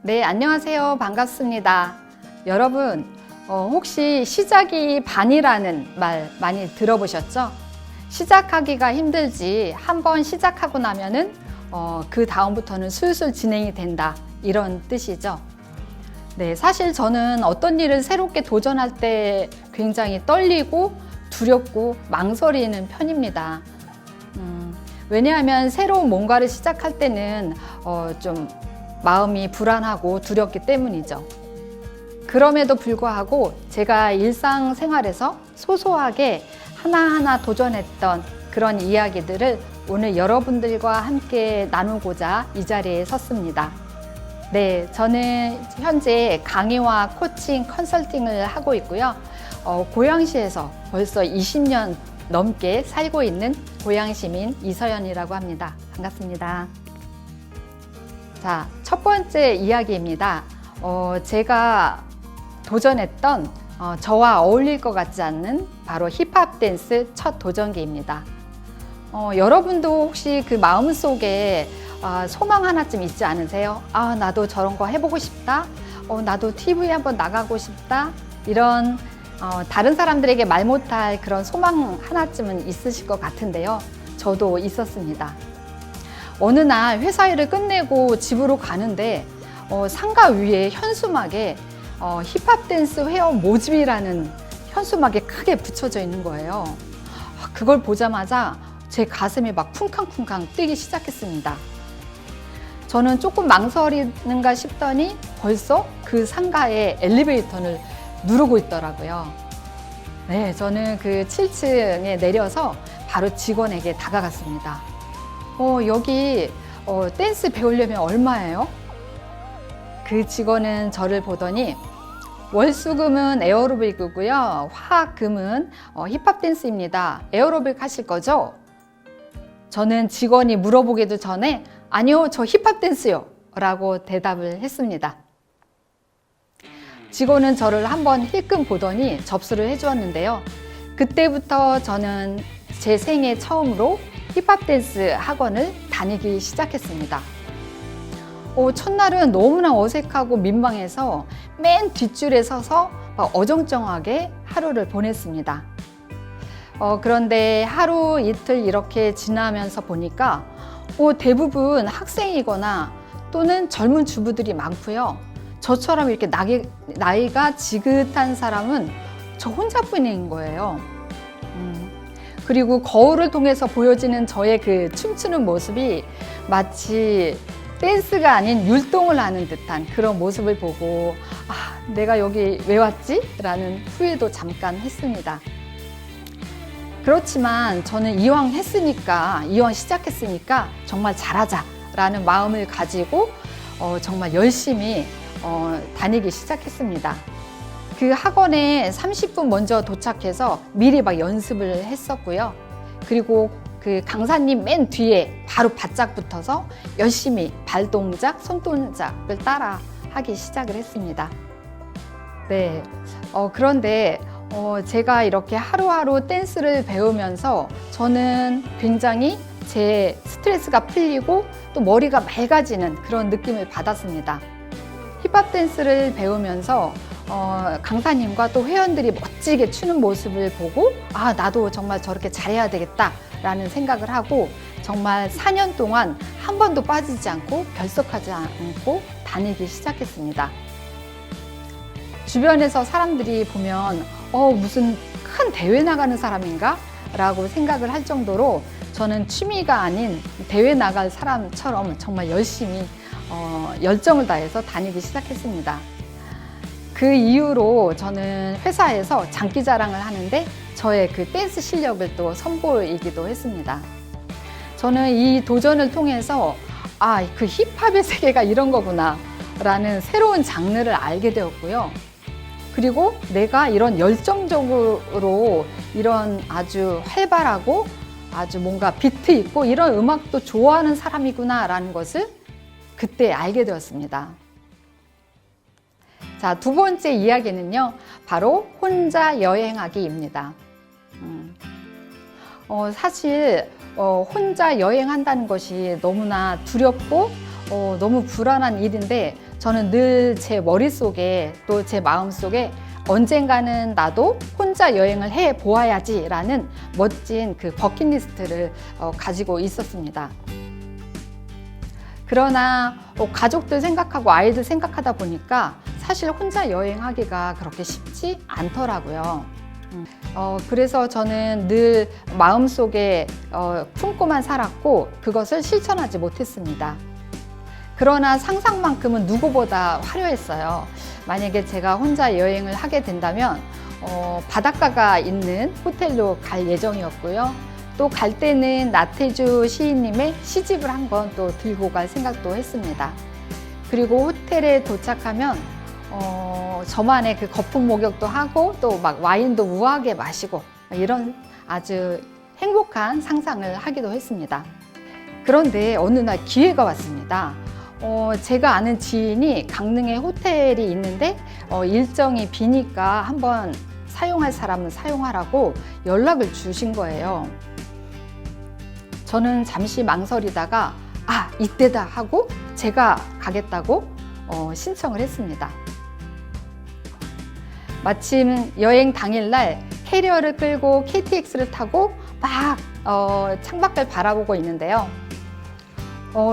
네, 안녕하세요. 반갑습니다. 여러분, 혹시 시작이 반이라는 말 많이 들어보셨죠? 시작하기가 힘들지 한번 시작하고 나면은 그 다음부터는 술술 진행이 된다, 이런 뜻이죠. 네, 사실 저는 어떤 일을 새롭게 도전할 때 굉장히 떨리고 두렵고 망설이는 편입니다. 왜냐하면 새로운 뭔가를 시작할 때는 좀 마음이 불안하고 두렵기 때문이죠. 그럼에도 불구하고 제가 일상생활에서 소소하게 하나하나 도전했던 그런 이야기들을 오늘 여러분들과 함께 나누고자 이 자리에 섰습니다. 네, 저는 현재 강의와 코칭, 컨설팅을 하고 있고요. 고양시에서 벌써 20년 넘게 살고 있는 고양시민 이서연이라고 합니다. 반갑습니다. 자, 첫 번째 이야기입니다. 제가 도전했던 저와 어울릴 것 같지 않는 바로 힙합 댄스 첫 도전기입니다. 여러분도 혹시 그 마음속에 소망 하나쯤 있지 않으세요? 나도 저런 거 해보고 싶다. 나도 TV에 한번 나가고 싶다. 이런 다른 사람들에게 말 못할 그런 소망 하나쯤은 있으실 것 같은데요. 저도 있었습니다. 어느 날 회사 일을 끝내고 집으로 가는데 상가 위에 현수막에 힙합 댄스 회원 모집이라는 현수막이 크게 붙여져 있는 거예요. 그걸 보자마자 제 가슴이 막 쿵쾅쿵쾅 뛰기 시작했습니다. 저는 조금 망설이는가 싶더니 벌써 그 상가의 엘리베이터를 누르고 있더라고요. 네, 저는 그 7층에 내려서 바로 직원에게 다가갔습니다. 여기 댄스 배우려면 얼마예요? 그 직원은 저를 보더니 월수금은 에어로빅이고요. 화금은 힙합 댄스입니다. 에어로빅 하실 거죠? 저는 직원이 물어보기도 전에 아니요, 저 힙합 댄스요 라고 대답을 했습니다. 직원은 저를 한번 힐끔 보더니 접수를 해주었는데요. 그때부터 저는 제 생애 처음으로 힙합 댄스 학원을 다니기 시작했습니다. 첫날은 너무나 어색하고 민망해서 맨 뒷줄에 서서 어정쩡하게 하루를 보냈습니다. 그런데 하루 이틀 이렇게 지나면서 보니까 대부분 학생이거나 또는 젊은 주부들이 많고요. 저처럼 이렇게 나이가 지긋한 사람은 저 혼자뿐인 거예요. 그리고 거울을 통해서 보여지는 저의 그 춤추는 모습이 마치 댄스가 아닌 율동을 하는 듯한 그런 모습을 보고 내가 여기 왜 왔지? 라는 후회도 잠깐 했습니다. 그렇지만 저는 이왕 시작했으니까 정말 잘하자 라는 마음을 가지고 정말 열심히 다니기 시작했습니다. 그 학원에 30분 먼저 도착해서 미리 막 연습을 했었고요. 그리고 그 강사님 맨 뒤에 바로 바짝 붙어서 열심히 발동작, 손동작을 따라 하기 시작을 했습니다. 네. 그런데 제가 이렇게 하루하루 댄스를 배우면서 저는 굉장히 제 스트레스가 풀리고 또 머리가 맑아지는 그런 느낌을 받았습니다. 힙합 댄스를 배우면서 강사님과 또 회원들이 멋지게 추는 모습을 보고 나도 정말 저렇게 잘해야 되겠다 라는 생각을 하고 정말 4년 동안 한 번도 빠지지 않고 결석하지 않고 다니기 시작했습니다. 주변에서 사람들이 보면 무슨 큰 대회 나가는 사람인가? 라고 생각을 할 정도로 저는 취미가 아닌 대회 나갈 사람처럼 정말 열심히 열정을 다해서 다니기 시작했습니다. 그 이후로 저는 회사에서 장기자랑을 하는데 저의 그 댄스 실력을 또 선보이기도 했습니다. 저는 이 도전을 통해서 그 힙합의 세계가 이런 거구나 라는 새로운 장르를 알게 되었고요. 그리고 내가 이런 열정적으로 이런 아주 활발하고 아주 뭔가 비트 있고 이런 음악도 좋아하는 사람이구나 라는 것을 그때 알게 되었습니다. 자, 두 번째 이야기는요, 바로 혼자 여행하기입니다. 사실 혼자 여행한다는 것이 너무나 두렵고 너무 불안한 일인데 저는 늘 제 머릿속에 또 제 마음속에 언젠가는 나도 혼자 여행을 해 보아야지 라는 멋진 그 버킷리스트를 가지고 있었습니다. 그러나 가족들 생각하고 아이들 생각하다 보니까 사실 혼자 여행하기가 그렇게 쉽지 않더라고요. 그래서 저는 늘 마음속에 품고만 살았고 그것을 실천하지 못했습니다. 그러나 상상만큼은 누구보다 화려했어요. 만약에 제가 혼자 여행을 하게 된다면 바닷가가 있는 호텔로 갈 예정이었고요. 또 갈 때는 나태주 시인님의 시집을 한 권 또 들고 갈 생각도 했습니다. 그리고 호텔에 도착하면 저만의 그 거품 목욕도 하고 또 막 와인도 우아하게 마시고 이런 아주 행복한 상상을 하기도 했습니다. 그런데 어느 날 기회가 왔습니다. 제가 아는 지인이 강릉에 호텔이 있는데 일정이 비니까 한번 사용할 사람은 사용하라고 연락을 주신 거예요. 저는 잠시 망설이다가 이때다 하고 제가 가겠다고 신청을 했습니다. 마침 여행 당일날 캐리어를 끌고 KTX를 타고 막 창밖을 바라보고 있는데요.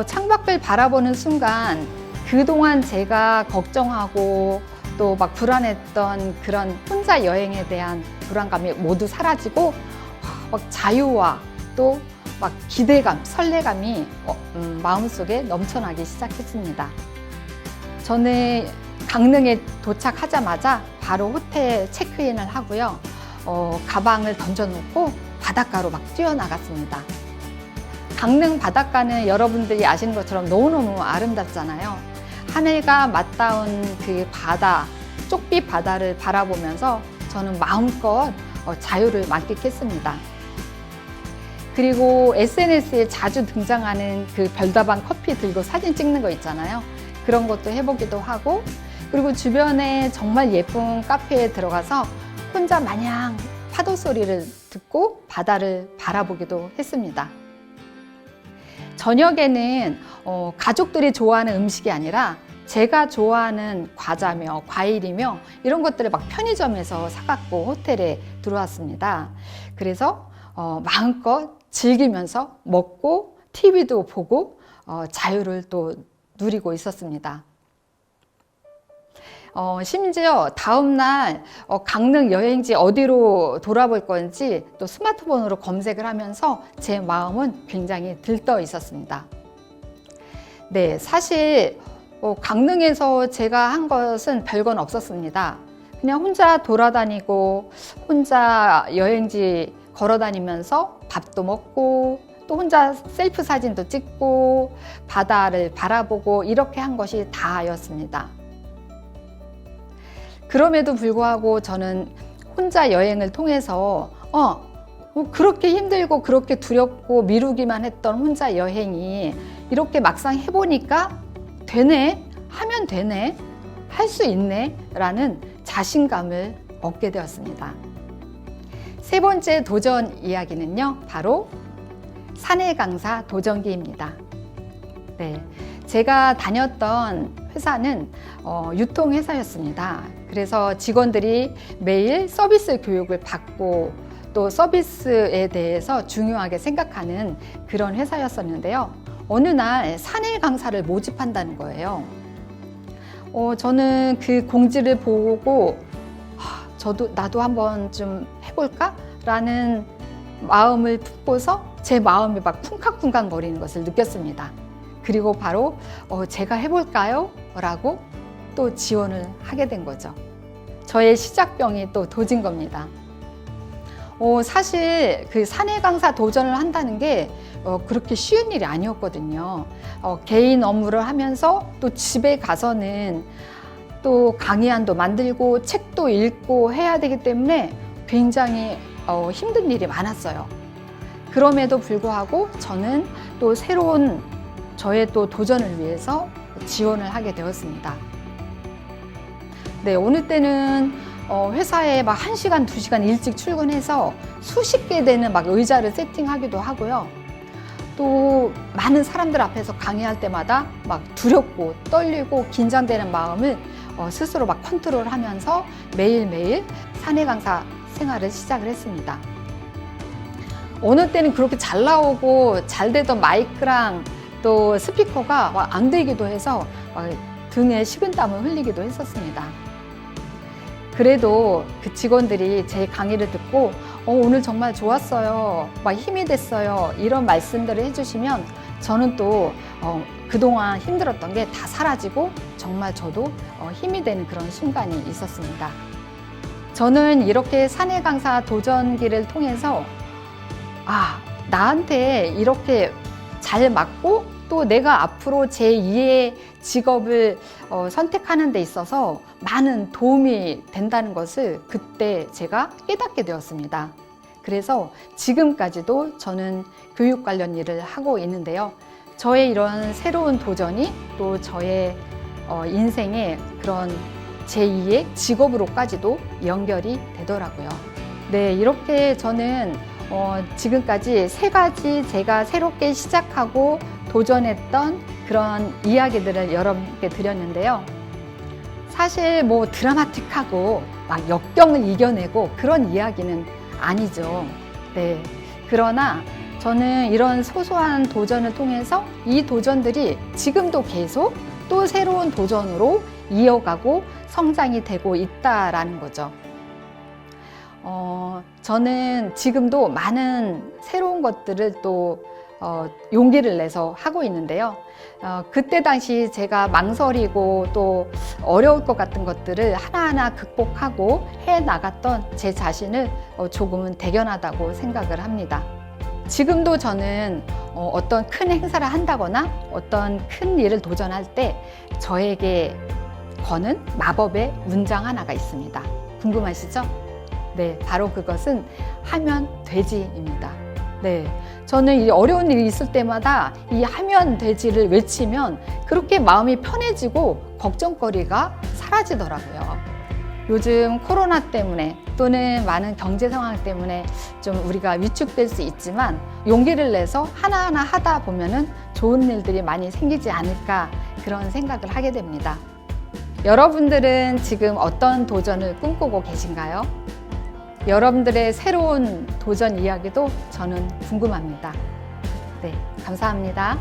창밖을 바라보는 순간 그동안 제가 걱정하고 또 막 불안했던 그런 혼자 여행에 대한 불안감이 모두 사라지고 막 자유와 또 막 기대감, 설레감이 마음속에 넘쳐나기 시작했습니다. 저는 강릉에 도착하자마자 바로 호텔 체크인을 하고요. 가방을 던져놓고 바닷가로 막 뛰어나갔습니다. 강릉 바닷가는 여러분들이 아시는 것처럼 너무너무 아름답잖아요. 하늘과 맞닿은 그 바다, 쪽빛 바다를 바라보면서 저는 마음껏 자유를 만끽했습니다. 그리고 SNS에 자주 등장하는 그 별다방 커피 들고 사진 찍는 거 있잖아요. 그런 것도 해보기도 하고, 그리고 주변에 정말 예쁜 카페에 들어가서 혼자 마냥 파도 소리를 듣고 바다를 바라보기도 했습니다. 저녁에는 가족들이 좋아하는 음식이 아니라 제가 좋아하는 과자며 과일이며 이런 것들을 막 편의점에서 사갖고 호텔에 들어왔습니다. 그래서 마음껏 즐기면서 먹고 TV도 보고 자유를 또 누리고 있었습니다. 심지어 다음날 강릉 여행지 어디로 돌아볼 건지 또 스마트폰으로 검색을 하면서 제 마음은 굉장히 들떠 있었습니다. 네, 사실 강릉에서 제가 한 것은 별건 없었습니다. 그냥 혼자 돌아다니고 혼자 여행지 걸어다니면서 밥도 먹고 또 혼자 셀프 사진도 찍고 바다를 바라보고 이렇게 한 것이 다였습니다. 그럼에도 불구하고 저는 혼자 여행을 통해서 그렇게 힘들고 그렇게 두렵고 미루기만 했던 혼자 여행이 이렇게 막상 해보니까 되네, 하면 되네, 할 수 있네 라는 자신감을 얻게 되었습니다. 세 번째 도전 이야기는요, 바로 사내 강사 도전기입니다. 네, 제가 다녔던 회사는 유통회사였습니다. 그래서 직원들이 매일 서비스 교육을 받고 또 서비스에 대해서 중요하게 생각하는 그런 회사였었는데요. 어느 날 사내 강사를 모집한다는 거예요. 저는 그 공지를 보고 나도 한번 좀 해볼까? 라는 마음을 품고서 제 마음이 막 쿵쾅쿵쾅 거리는 것을 느꼈습니다. 그리고 바로 제가 해볼까요? 라고 또 지원을 하게 된 거죠. 저의 시작병이 또 도진 겁니다. 사실 그 사내 강사 도전을 한다는 게 그렇게 쉬운 일이 아니었거든요. 개인 업무를 하면서 또 집에 가서는 또 강의안도 만들고 책도 읽고 해야 되기 때문에 굉장히 힘든 일이 많았어요. 그럼에도 불구하고 저는 또 새로운 저의 또 도전을 위해서 지원을 하게 되었습니다. 네, 어느 때는 회사에 막 1시간, 2시간 일찍 출근해서 수십 개 되는 막 의자를 세팅하기도 하고요. 또 많은 사람들 앞에서 강의할 때마다 막 두렵고 떨리고 긴장되는 마음을 스스로 막 컨트롤하면서 매일매일 사내 강사 생활을 시작을 했습니다. 어느 때는 그렇게 잘 나오고 잘 되던 마이크랑 또 스피커가 막 안 되기도 해서 막 등에 식은땀을 흘리기도 했었습니다. 그래도 그 직원들이 제 강의를 듣고 오늘 정말 좋았어요, 막 힘이 됐어요, 이런 말씀들을 해주시면 저는 또 그동안 힘들었던 게 다 사라지고 정말 저도 힘이 되는 그런 순간이 있었습니다. 저는 이렇게 사내 강사 도전기를 통해서 나한테 이렇게 잘 맞고 또 내가 앞으로 제2의 직업을 선택하는 데 있어서 많은 도움이 된다는 것을 그때 제가 깨닫게 되었습니다. 그래서 지금까지도 저는 교육 관련 일을 하고 있는데요. 저의 이런 새로운 도전이 또 저의 인생의 그런 제2의 직업으로까지도 연결이 되더라고요. 네, 이렇게 저는 지금까지 3가지 제가 새롭게 시작하고 도전했던 그런 이야기들을 여러분께 드렸는데요. 사실 뭐 드라마틱하고 막 역경을 이겨내고 그런 이야기는 아니죠. 네. 그러나 저는 이런 소소한 도전을 통해서 이 도전들이 지금도 계속 또 새로운 도전으로 이어가고 성장이 되고 있다라는 거죠. 저는 지금도 많은 새로운 것들을 또 용기를 내서 하고 있는데요. 그때 당시 제가 망설이고 또 어려울 것 같은 것들을 하나하나 극복하고 해 나갔던 제 자신을 조금은 대견하다고 생각을 합니다. 지금도 저는 어떤 큰 행사를 한다거나 어떤 큰 일을 도전할 때 저에게 거는 마법의 문장 하나가 있습니다. 궁금하시죠? 네, 바로 그것은 하면 되지입니다. 네, 저는 이 어려운 일이 있을 때마다 이 하면 되지를 외치면 그렇게 마음이 편해지고 걱정거리가 사라지더라고요. 요즘 코로나 때문에 또는 많은 경제 상황 때문에 좀 우리가 위축될 수 있지만 용기를 내서 하나하나 하다 보면은 좋은 일들이 많이 생기지 않을까 그런 생각을 하게 됩니다. 여러분들은 지금 어떤 도전을 꿈꾸고 계신가요? 여러분들의 새로운 도전 이야기도 저는 궁금합니다. 네, 감사합니다.